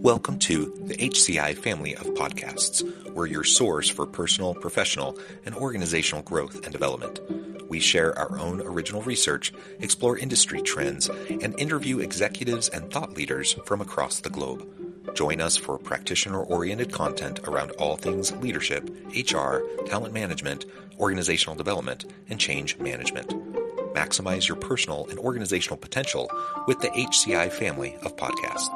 Welcome to the HCI family of podcasts. We're your source for personal, professional, and organizational growth and development. We share our own original research, explore industry trends, and interview executives and thought leaders from across the globe. Join us for practitioner-oriented content around all things leadership, HR, talent management, organizational development, and change management. Maximize your personal and organizational potential with the HCI family of podcasts.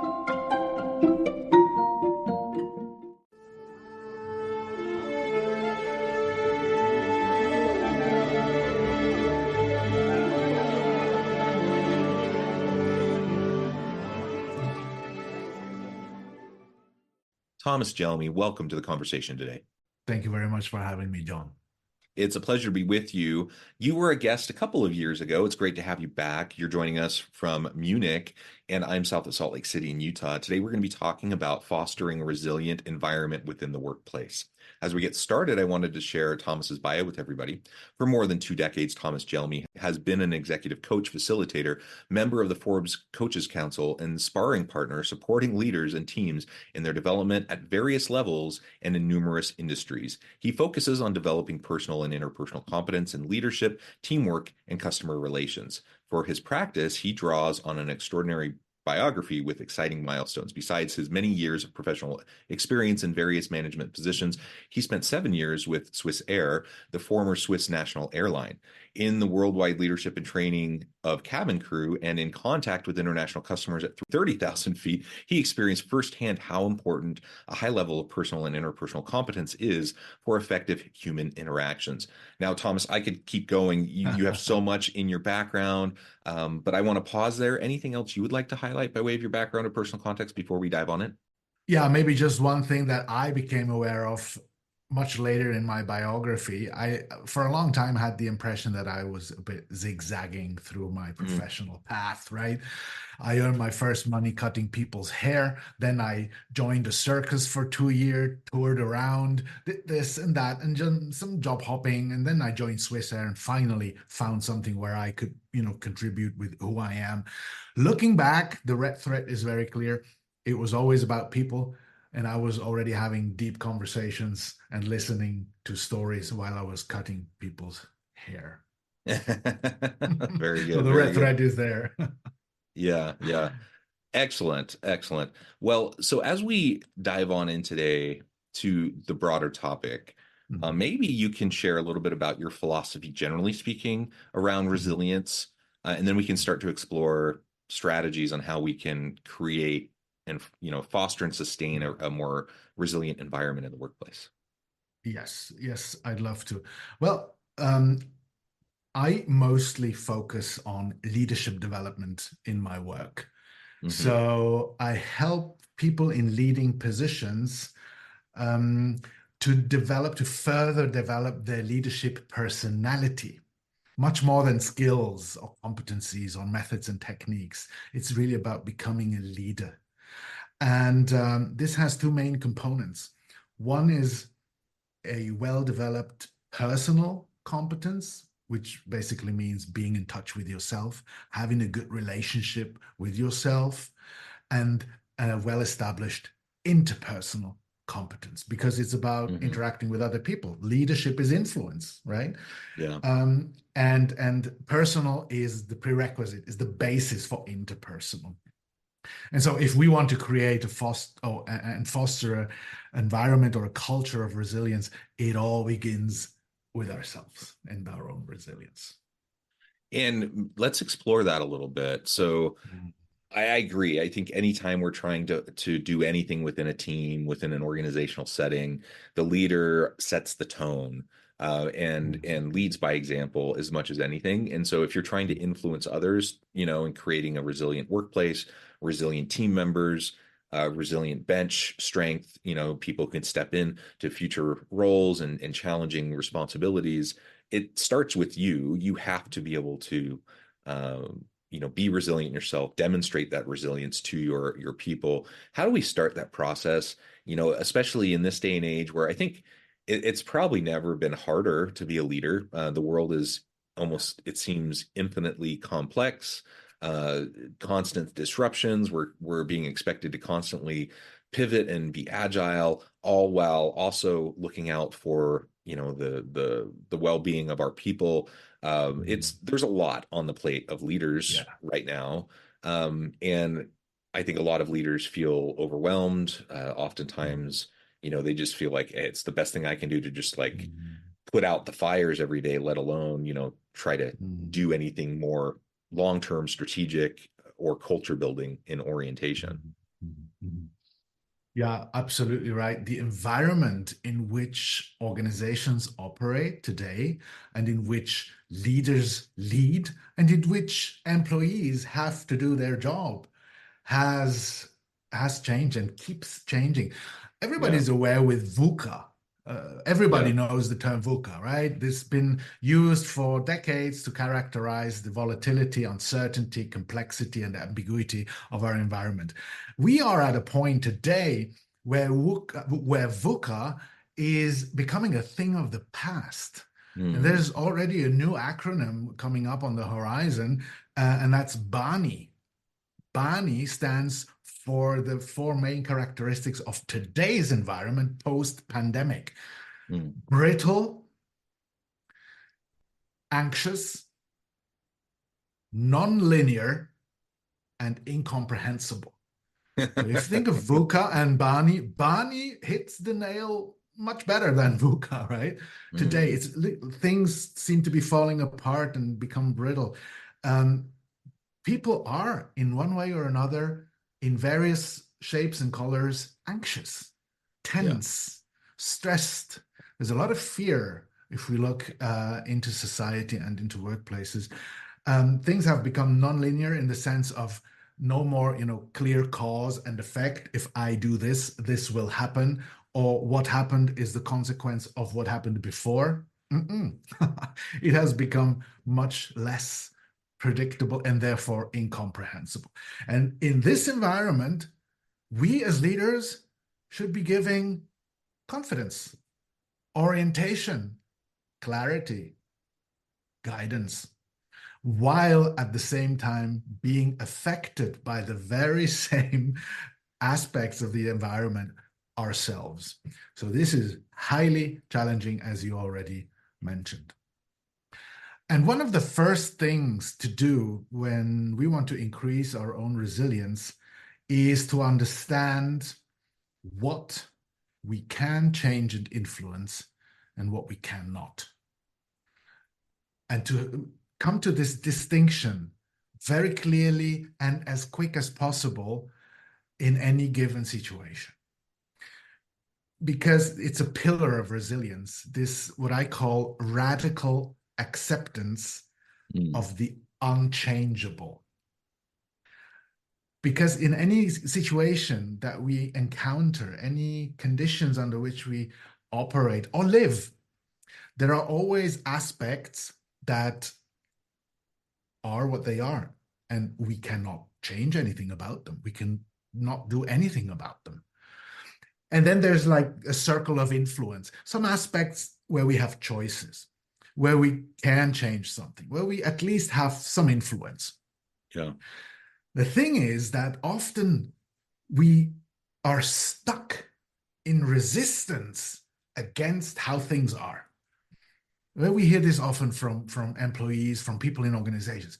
Thomas Gelmi, welcome to the conversation today. Thank you very much for having me, John. It's a pleasure to be with you. You were a guest a couple of years ago. It's great to have you back. You're joining us from Munich, and I'm south of Salt Lake City in Utah. Today, we're going to be talking about fostering a resilient environment within the workplace. As we get started, I wanted to share Thomas's bio with everybody. For more than 2 decades, Thomas Gelmi has been an executive coach, facilitator, member of the Forbes Coaches Council, and sparring partner supporting leaders and teams in their development at various levels and in numerous industries. He focuses on developing personal and interpersonal competence in leadership, teamwork, and customer relations. For his practice, he draws on an extraordinary biography with exciting milestones. Besides his many years of professional experience in various management positions, he spent 7 years with Swiss Air, the former Swiss national airline, in the worldwide leadership and training of cabin crew and in contact with international customers at 30,000 feet. He experienced firsthand how important a high level of personal and interpersonal competence is for effective human interactions. Now, Thomas, I could keep going. You have so much in your background, but I want to pause there. Anything else you would like to highlight by way of your background or personal context before we dive on it? Yeah, maybe just one thing that I became aware of much later in my biography. I, for a long time, had the impression that I was a bit zigzagging through my professional path, right? I earned my first money cutting people's hair. Then I joined a circus for 2 years, toured around, did this and that, and just some job hopping. And then I joined Swiss Air and finally found something where I could, contribute with who I am. Looking back, the red thread is very clear. It was always about people. And I was already having deep conversations and listening to stories while I was cutting people's hair. Very good. So the red thread is there. Yeah. Excellent. Well, so as we dive on in today to the broader topic, maybe you can share a little bit about your philosophy, generally speaking, around resilience, and then we can start to explore strategies on how we can create and foster and sustain a more resilient environment in the workplace. Yes, I'd love to. Well, I mostly focus on leadership development in my work. So I help people in leading positions to further develop their leadership personality, much more than skills or competencies or methods and techniques. It's really about becoming a leader. And this has 2 main components. One is a well-developed personal competence, which basically means being in touch with yourself, having a good relationship with yourself, and a well-established interpersonal competence, because it's about interacting with other people. Leadership is influence, right? Yeah. And personal is the prerequisite, is the basis for interpersonal. And so if we want to create and foster an environment or a culture of resilience, it all begins with ourselves and our own resilience. And let's explore that a little bit. So I agree. I think anytime we're trying to do anything within a team, within an organizational setting, the leader sets the tone. And leads by example as much as anything. And so if you're trying to influence others, in creating a resilient workplace, resilient team members, resilient bench strength, people can step in to future roles and challenging responsibilities. It starts with you. You have to be able to, be resilient yourself, demonstrate that resilience to your people. How do we start that process? Especially in this day and age where I think it's probably never been harder to be a leader. The world is almost, it seems, infinitely complex. uh, constant disruptions. We're being expected to constantly pivot and be agile, all while also looking out for, the well-being of our people. Mhm. There's a lot on the plate of leaders Yeah. right now, and I think a lot of leaders feel overwhelmed. Mhm. Oftentimes, they just feel like, "Hey, it's the best thing I can do to just like Mhm. put out the fires every day, let alone, try to Mhm. do anything more long-term strategic or culture building in orientation." Mhm. Mhm. Mhm. Yeah, absolutely right. The environment in which organizations operate today and in which leaders lead and in which employees have to do their job has has changed and keeps changing. Yeah. Everybody's aware with VUCA. Everybody Yeah. knows the term VUCA, right? This has been used for decades to characterize the volatility, uncertainty, complexity, and ambiguity of our environment. We are at a point today where VUCA is becoming a thing of the past. And Mm, there's already a new acronym coming up on the horizon, and that's BANI. BANI stands for the four main characteristics of today's environment post-pandemic: mm. brittle, anxious, non-linear, and incomprehensible. So if you think of VUCA and BANI, BANI hits the nail much better than VUCA, right? Today, Mm, things seem to be falling apart and become brittle. Um, People are, in one way or another, in various shapes and colors, anxious, yeah. tense, stressed. There's a lot of fear if we look into society and into workplaces. Things have become nonlinear in the sense of no more, clear cause and effect. If I do this, this will happen, or what happened is the consequence of what happened before. Mm-mm. It has become much less predictable and therefore incomprehensible. And in this environment, we as leaders should be giving confidence, orientation, clarity, guidance, while at the same time being affected by the very same aspects of the environment ourselves. So this is highly challenging, as you already mentioned. And one of the first things to do when we want to increase our own resilience is to understand what we can change and influence and what we cannot. And to come to this distinction very clearly and as quick as possible in any given situation. Because it's a pillar of resilience, this what I call radical acceptance Mm, of the unchangeable. Because in any situation that we encounter, any conditions under which we operate or live, there are always aspects that are what they are, and we cannot change anything about them. We can not do anything about them. And then there's like a circle of influence, some aspects where we have choices, where we can change something, where we at least have some influence. yeah. The thing is that often we are stuck in resistance against how things are. Well, we hear this often from employees, from people in organizations.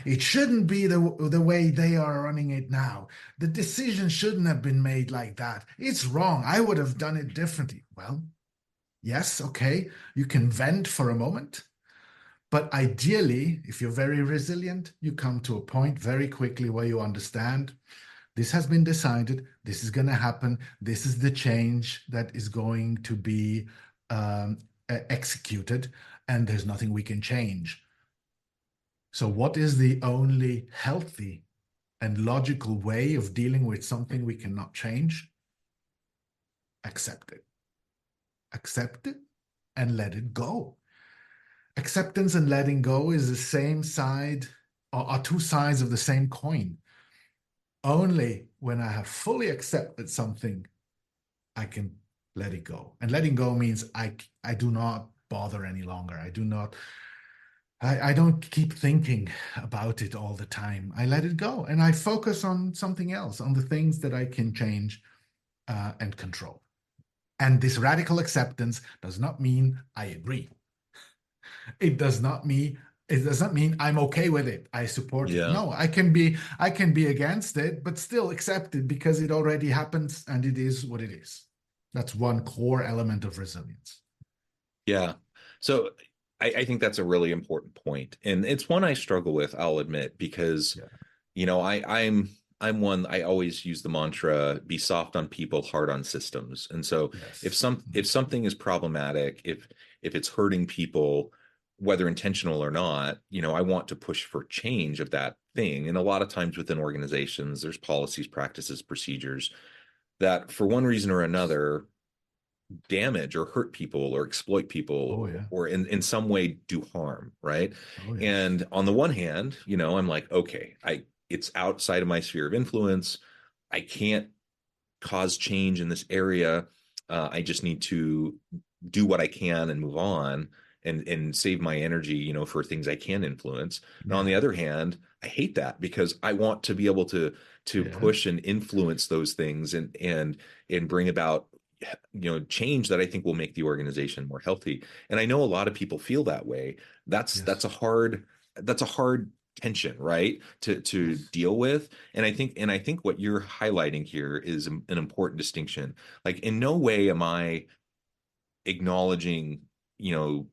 It shouldn't be the way they are running it now. The decision shouldn't have been made like that. It's wrong. I would have done it differently. Well, yes, okay. You can vent for a moment. But ideally, if you're very resilient, you come to a point very quickly where you understand this has been decided, this is going to happen, this is the change that is going to be um, executed, and there's nothing we can change. So, what is the only healthy and logical way of dealing with something we cannot change? Accept it. Accept it and let it go. Acceptance and letting go is the same side, or are two sides of the same coin. Only when I have fully accepted something I can let it go. And letting go means I do not bother any longer. I do not. I don't keep thinking about it all the time. I let it go and I focus on something else, on the things that I can change and control. And this radical acceptance does not mean I agree. It does not mean it does not mean I'm okay with it. I support it. Yeah. No, I can be against it, but still accept it because it already happens and it is what it is. That's one core element of resilience. Yeah. So I think that's a really important point. And it's one I struggle with, I'll admit, because, Yeah. I'm one, I always use the mantra, be soft on people, hard on systems. And so Yes. if something is problematic, if it's hurting people, whether intentional or not, I want to push for change of that thing. And a lot of times within organizations, there's policies, practices, procedures that for one reason or another damage or hurt people or exploit Oh people yeah. or in some way do harm, right? Oh yes. And on the one hand, I'm like, okay, it's outside of my sphere of influence. I can't cause change in this area. I just need to do what I can and move on and save my energy, for things I can influence. And on the Yeah. other hand, I hate that because I want to be able to Yeah. push and influence those things and bring about change that I think will make the organization more healthy. And I know a lot of people feel that way. That's that's Yes. a hard that's a hard tension, right? To Yes. deal with. And I think what you're highlighting here is an important distinction. Like in no way am I acknowledging, you know,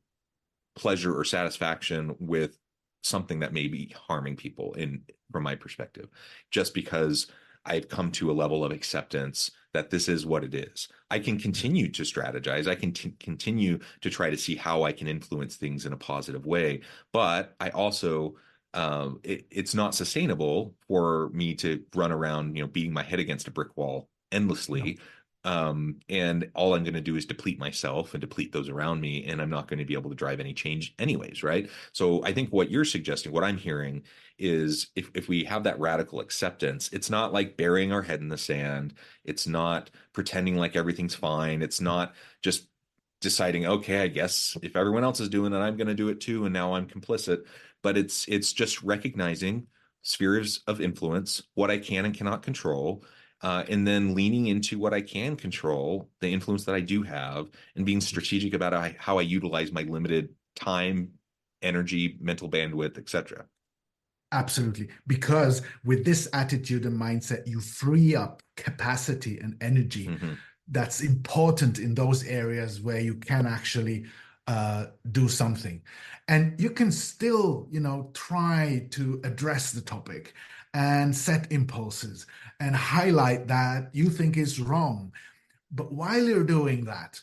pleasure or satisfaction with something that may be harming people in from my perspective, just because I've come to a level of acceptance that this is what it is. I can Yeah. continue to strategize. I can continue to try to see how I can influence things in a positive way, but I also it's not sustainable for me to run around, beating my head against a brick wall No. endlessly. And all I'm going to do is deplete myself and deplete those around me, and I'm not going to be able to drive any change anyways, right? So I think what you're suggesting, what I'm hearing, is if we have that radical acceptance, it's not like burying our head in the sand. It's not pretending like everything's fine. It's not just deciding, okay, I guess if everyone else is doing it, I'm going to do it too, and now I'm complicit. But it's just recognizing spheres of influence, what I can and cannot control, and then leaning into what I can control, the influence that I do have, and being strategic about how I utilize my limited time, energy, mental bandwidth, etc. Absolutely. Because with this attitude and mindset, you free up capacity and energy Mm-hmm. that's important in those areas where you can actually do something. And you can still, try to address the topic and set impulses and highlight that you think is wrong. But while you're doing that,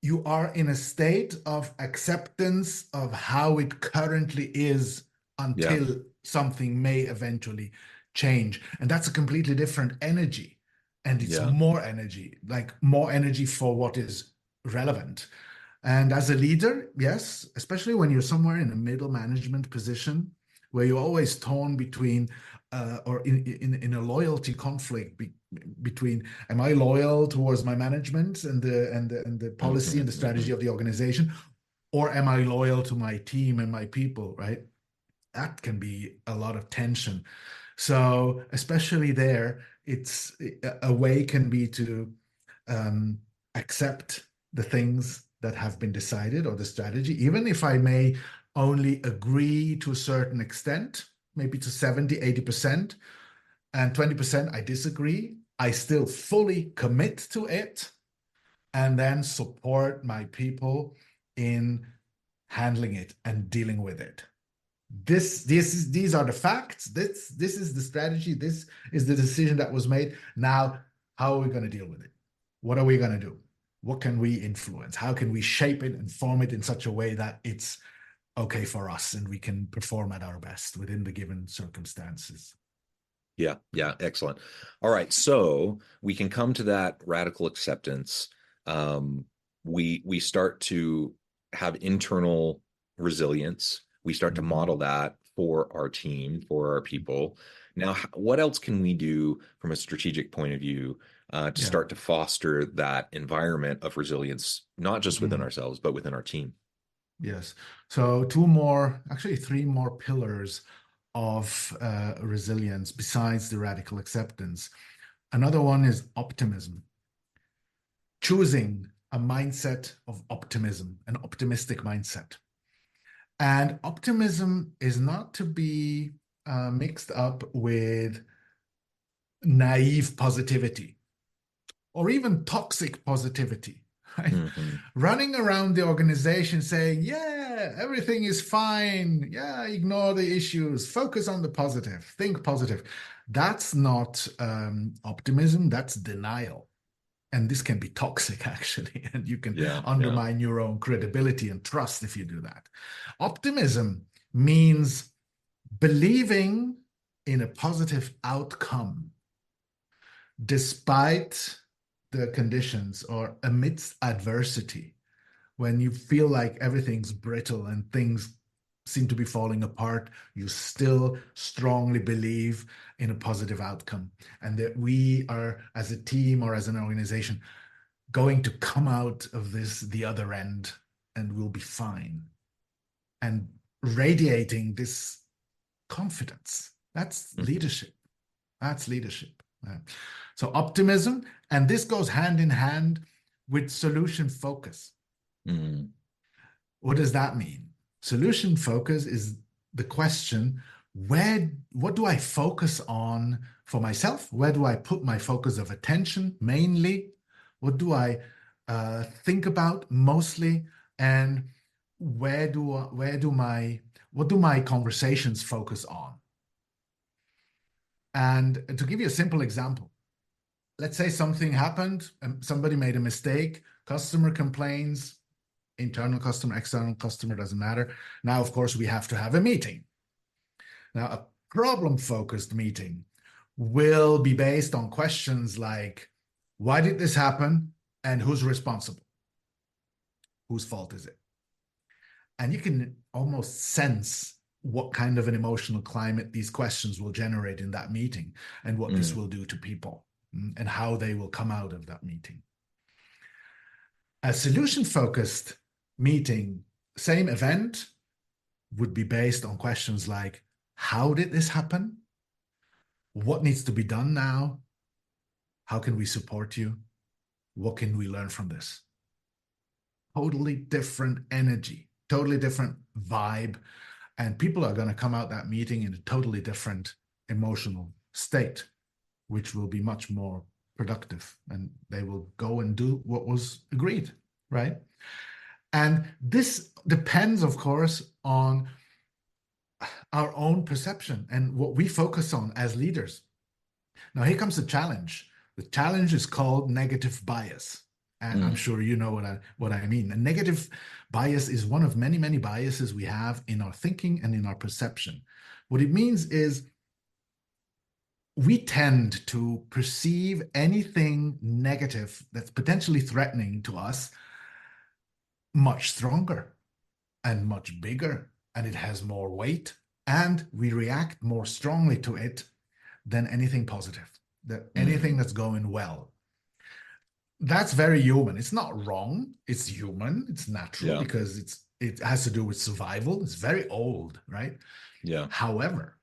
you are in a state of acceptance of how it currently is Yeah, until something may eventually change. And that's a completely different energy. And it's yeah, more energy, like more energy for what is relevant. And as a leader, yes, especially when you're somewhere in a middle management position where you're always torn between or in a loyalty conflict between am I loyal towards my management and the policy mm-hmm, and the mm-hmm. strategy of the organization, or am I loyal to my team and my people, right? That can be a lot of tension. So especially there, it's a way can be to um, accept the things that have been decided or the strategy, even if I may only agree to a certain extent, maybe to 70, 80%, and 20% I disagree. I still fully commit to it and then support my people in handling it and dealing with it. These are the facts. This is the strategy. This is the decision that was made. Now, how are we going to deal with it? What are we going to do? What can we influence? How can we shape it and form it in such a way that it's okay for us and we can perform at our best within the given circumstances? Yeah, yeah, excellent. All right, so we can come to that radical acceptance. Um, we start to have internal resilience. We start to Mhm. model that for our team, for our people. Now, what else can we do from a strategic point of view to Yeah. start to foster that environment of resilience, not just within Mhm. ourselves, but within our team? Yes. So two more, actually three more pillars of resilience besides the radical acceptance. Another one is optimism, choosing a mindset of optimism, an optimistic mindset. And optimism is not to be mixed up with naive positivity or even toxic positivity, right? Hmm. Running around the organization saying, yeah, everything is fine. Yeah, ignore the issues, focus on the positive, think positive. That's not optimism, that's denial. And this can be toxic, actually, and you can Yeah, yeah. undermine your own credibility and trust if you do that. Optimism means believing in a positive outcome despite the conditions or amidst adversity, when you feel like everything's brittle and things seem to be falling apart, you still strongly believe in a positive outcome and that we are, as a team or as an organization, going to come out of this the other end and we'll be fine. And radiating this confidence. That's Hmm. leadership. That's leadership. Yeah. So optimism, and this goes hand in hand with solution focus. Hmm. What does that mean? Solution focus is the question, what do I focus on for myself? Where do I put my focus of attention mainly? What do I think about mostly? And what do my conversations focus on? And to give you a simple example, let's say something happened, somebody made a mistake, customer complains, internal customer, external customer, doesn't matter. Now, of course, we have to have a meeting. Now, a problem-focused meeting will be based on questions like, why did this happen? And who's responsible? Whose fault is it? And you can almost sense what kind of an emotional climate these questions will generate in that meeting and what this Hmm. will do to people and how they will come out of that meeting. A solution-focused meeting, same event, would be based on questions like, how did this happen? What needs to be done now? How can we support you? What can we learn from this? Totally different energy, totally different vibe. And people are going to come out that meeting in a totally different emotional state, which will be much more productive. And they will go and do what was agreed, right? And this depends, of course, on our own perception and what we focus on as leaders. Now, here comes the challenge. The challenge is called negative bias. And I'm Hmm. sure you know what I mean. A negative bias is one of many, many biases we have in our thinking and in our perception. What it means is we tend to perceive anything negative that's potentially threatening to us much stronger and much bigger, and it has more weight, and we react more strongly to it than anything positive, that anything Hmm. that's going well. That's very human. It's not wrong. It's human. It's natural Yeah, because it has to do with survival. It's very old, right? yeah. However,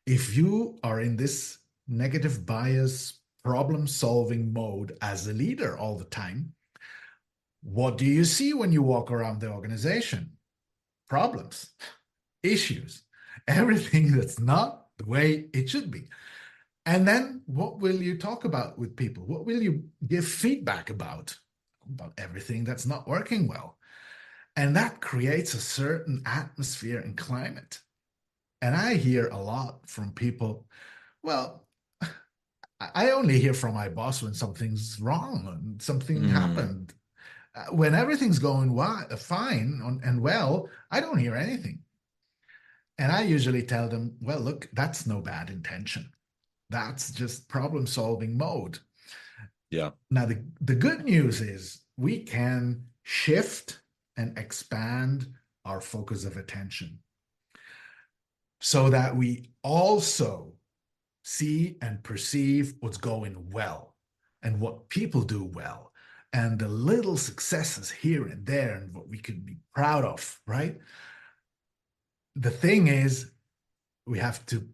if you are in this negative bias problem solving mode as a leader all the time, what do you see when you walk around the organization? Problems, issues, everything that's not the way it should be. And then what will you talk about with people? What will you give feedback about? About everything that's not working well. And that creates a certain atmosphere and climate. And I hear a lot from people, well, I only hear from my boss when something's wrong and something Hmm. happened. When everything's going fine and well, I don't hear anything. And I usually tell them, well, look, that's no bad intention. That's just problem solving mode. Yeah. Now, the good news is we can shift and expand our focus of attention so that we also see and perceive what's going well and what people do well and the little successes here and there and what we could be proud of, right? The thing is, we have to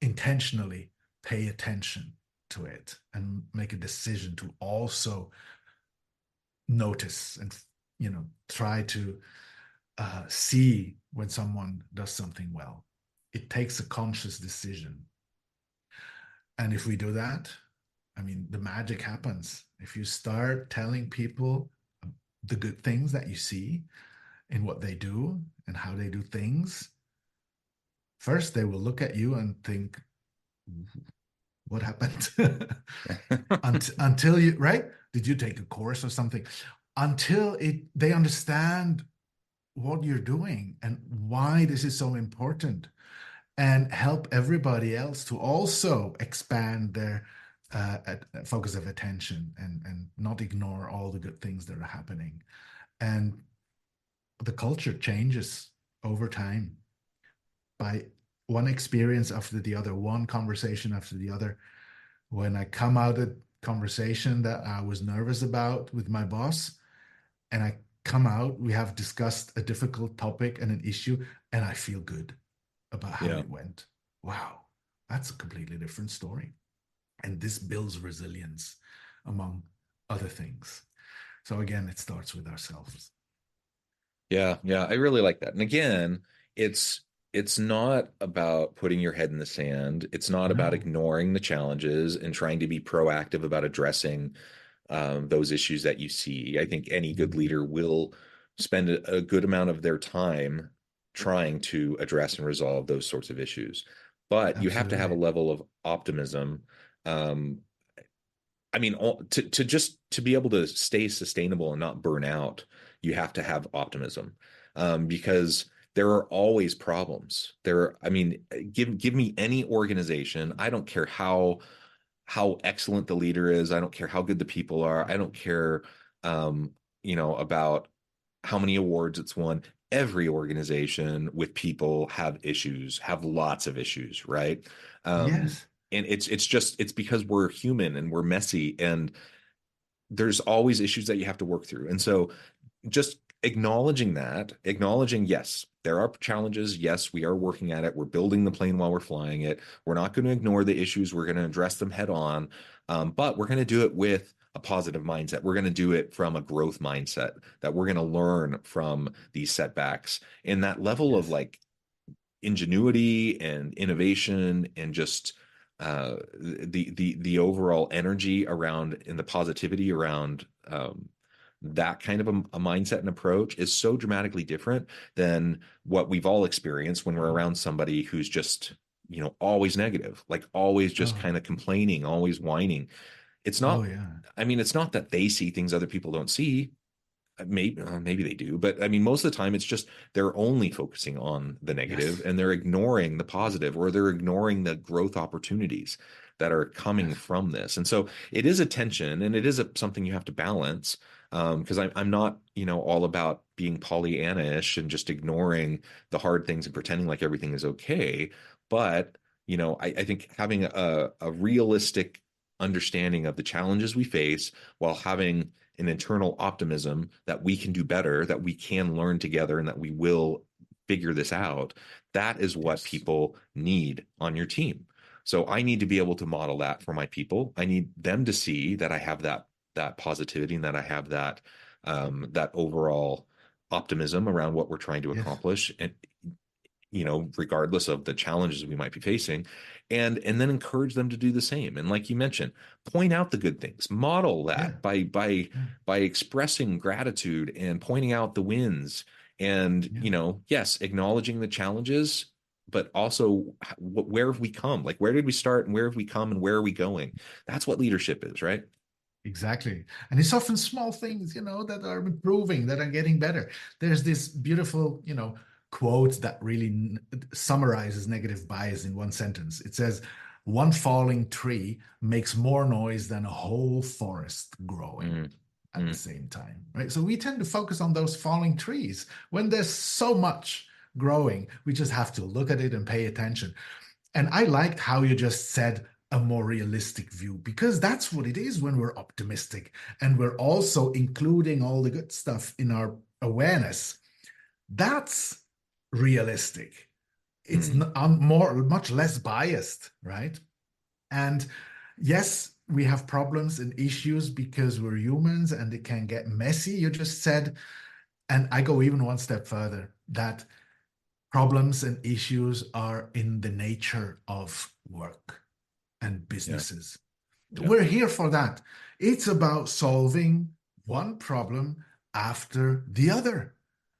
intentionally pay attention to it and make a decision to also notice and try to see when someone does something well. It takes a conscious decision, and if we do that, I mean, the magic happens. If you start telling people the good things that you see in what they do and how they do things, first they will look at you and think, what happened? Until you, right? Did you take a course or something? Until they understand what you're doing and why this is so important, and help everybody else to also expand their focus of attention, and not ignore all the good things that are happening. And the culture changes over time by one experience after the other, one conversation after the other. When I come out of conversation that I was nervous about with my boss, and I come out, we have discussed a difficult topic and an issue, and I feel good about how Yeah. it went. Wow, that's a completely different story. And this builds resilience, among other things. So again, it starts with ourselves. Yeah, yeah, I really like that. And again, it's it's not about putting your head in the sand. It's not about No. ignoring the challenges and trying to be proactive about addressing those issues that you see. I think any good Mm, leader will spend a good amount of their time trying to address and resolve those sorts of issues. But you have to have a absolutely. level of optimism. Um, I mean, to just to be able to stay sustainable and not burn out, you have to have optimism, because there are always problems. I mean, give me any organization. I don't care how excellent the leader is. I don't care how good the people are. I don't care, um, about how many awards it's won. Every organization with people have issues, have lots of issues, right? Um, Yes. and it's because we're human and we're messy, and there's always issues that you have to work through. And so just acknowledging that, acknowledging, yes, there are challenges. Yes, we are working at it. We're building the plane while we're flying it. We're not going to ignore the issues. We're going to address them head on. But we're going to do it with a positive mindset. We're going to do it from a growth mindset, that we're going to learn from these setbacks. And that level of Yes. like ingenuity and innovation, and just the overall energy around and the positivity around that kind of a mindset and approach is so dramatically different than what we've all experienced when we're Oh, around somebody who's just always negative, like always just oh, kind of complaining, always whining. It's oh, not, yeah. I mean, it's not that they see things other people don't see. Maybe they do, but I mean, most of the time it's just they're only focusing on the negative, Yes. and they're ignoring the positive, or they're ignoring the growth opportunities that are coming Yes. from this. And so it is a tension, and it is something you have to balance. Because I'm not, all about being Pollyanna-ish and just ignoring the hard things and pretending like everything is okay. But, I think having a realistic understanding of the challenges we face, while having an internal optimism that we can do better, that we can learn together, and that we will figure this out. That is what Yes. people need on your team. So I need to be able to model that for my people. I need them to see that I have that positivity, and that I have that overall optimism around what we're trying to Yes. accomplish, and regardless of the challenges we might be facing, and then encourage them to do the same. And like you mentioned, point out the good things, model Yeah. that by Yeah. by expressing gratitude and pointing out the wins, and Yeah. yes, acknowledging the challenges, but also where have we come? Like, where did we start, and where have we come, and where are we going? That's what leadership is, right? Exactly. And it's often small things, that are improving, that are getting better. There's this beautiful, quote that really summarizes negative bias in one sentence. It says, one falling tree makes more noise than a whole forest growing Mm, at the mm, same time, right? So we tend to focus on those falling trees when there's so much growing. We just have to look at it and pay attention. And I liked how you just said a more realistic view, because that's what it is when we're optimistic and we're also including all the good stuff in our awareness. That's realistic. It's Mm, much less biased, right? And yes, we have problems and issues because we're humans and it can get messy, you just said. And I go even one step further, that problems and issues are in the nature of work and yeah, businesses. yeah, We're here for that. It's about solving one problem after the other,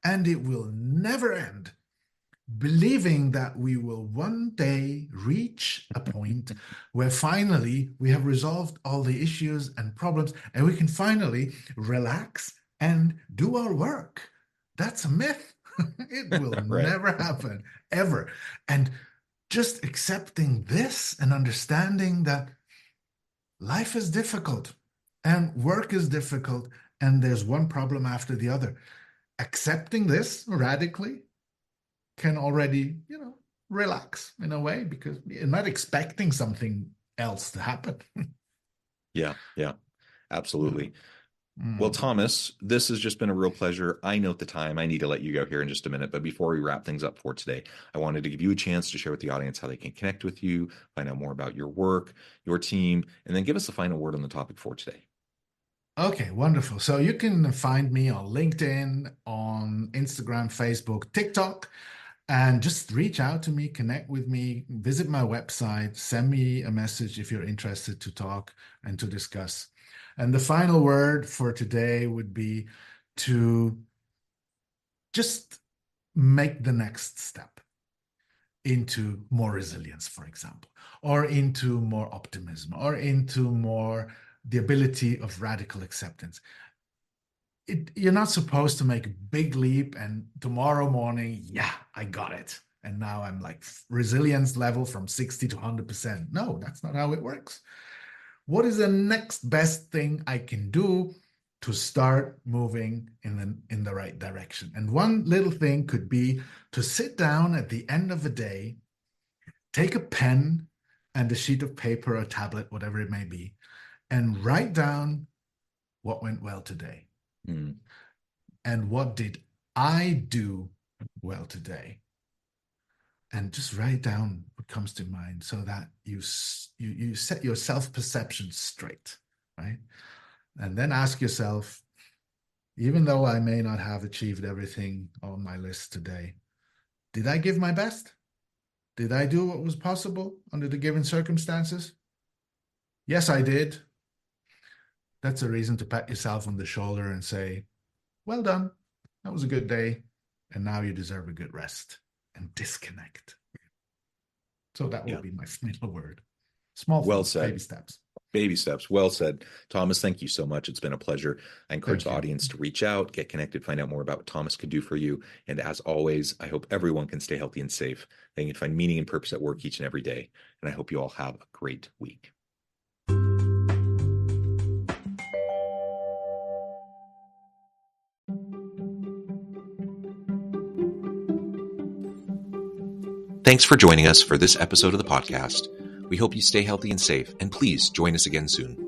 and it will never end. Believing that we will one day reach a point where finally we have resolved all the issues and problems and we can finally relax and do our work. That's a myth. It will right. never happen, ever. And just accepting this and understanding that life is difficult and work is difficult and there's one problem after the other. Accepting this radically can already, relax in a way because you're not expecting something else to happen. Yeah, yeah, absolutely. Well, Mm. Thomas, this has just been a real pleasure. I note the time. I need to let you go here in just a minute. But before we wrap things up for today, I wanted to give you a chance to share with the audience how they can connect with you, find out more about your work, your team, and then give us the final word on the topic for today. Okay, wonderful. So you can find me on LinkedIn, on Instagram, Facebook, TikTok, and just reach out to me, connect with me, visit my website, send me a message if you're interested to talk and to discuss. And the final word for today would be to just make the next step into more resilience, for example, or into more optimism, or into more the ability of radical acceptance. You're not supposed to make a big leap and tomorrow morning, yeah, I got it. And now I'm like resilience level from 60 to 100%. No, that's not how it works. What is the next best thing I can do to start moving in the right direction? And one little thing could be to sit down at the end of the day, take a pen and a sheet of paper or tablet, whatever it may be, and write down what went well today Mm, and what did I do well today. And just write down what comes to mind so that you set your self-perception straight, right? And then ask yourself, even though I may not have achieved everything on my list today, did I give my best? Did I do what was possible under the given circumstances? Yes, I did. That's a reason to pat yourself on the shoulder and say, well done. That was a good day. And now you deserve a good rest and disconnect. So that will yeah. be my final word. Small Well things, baby said. steps. Baby steps. Well said. Thomas, thank you so much. It's been a pleasure. I encourage Thank the you. audience to reach out, get connected, find out more about what Thomas could do for you. And as always, I hope everyone can stay healthy and safe. They can find meaning and purpose at work each and every day. And I hope you all have a great week. Thanks for joining us for this episode of the podcast. We hope you stay healthy and safe, and please join us again soon.